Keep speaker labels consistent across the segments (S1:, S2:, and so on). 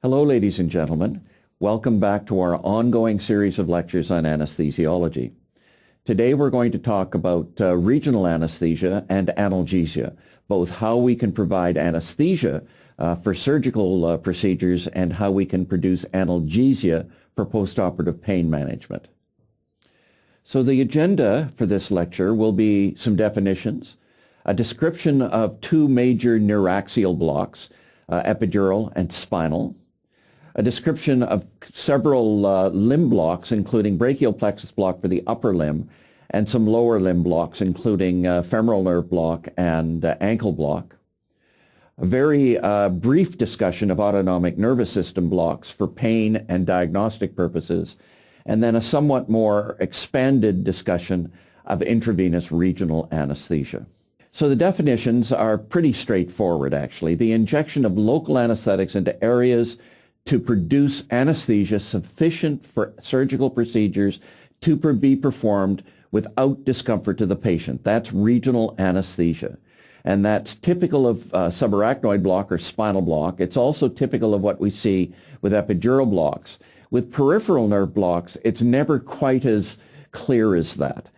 S1: Hello, ladies and gentlemen. Welcome back to our ongoing series of lectures on anesthesiology. Today we're going to talk about regional anesthesia and analgesia, both how we can provide anesthesia for surgical procedures and how we can produce analgesia for postoperative pain management. So the agenda for this lecture will be some definitions, a description of two major neuraxial blocks, epidural and spinal, a description of several limb blocks, including brachial plexus block for the upper limb, and some lower limb blocks, including femoral nerve block and ankle block. A very brief discussion of autonomic nervous system blocks for pain and diagnostic purposes, and then a somewhat more expanded discussion of intravenous regional anesthesia. So the definitions are pretty straightforward, actually. The injection of local anesthetics into areas to produce anesthesia sufficient for surgical procedures to be performed without discomfort to the patient. That's regional anesthesia. And that's typical of subarachnoid block or spinal block. It's also typical of what we see with epidural blocks. With peripheral nerve blocks, it's never quite as clear as that.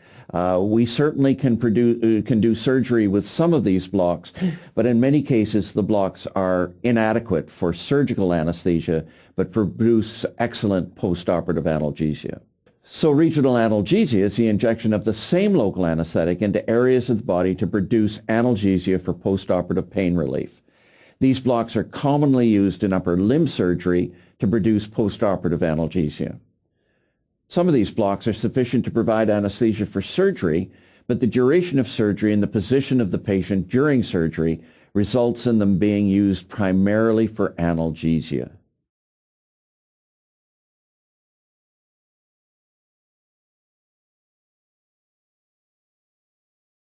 S1: We certainly can do surgery with some of these blocks, but in many cases the blocks are inadequate for surgical anesthesia, but produce excellent postoperative analgesia. So regional analgesia is the injection of the same local anesthetic into areas of the body to produce analgesia for postoperative pain relief. These blocks are commonly used in upper limb surgery to produce postoperative analgesia. Some of these blocks are sufficient to provide anesthesia for surgery, but the duration of surgery and the position of the patient during surgery results in them being used primarily for analgesia.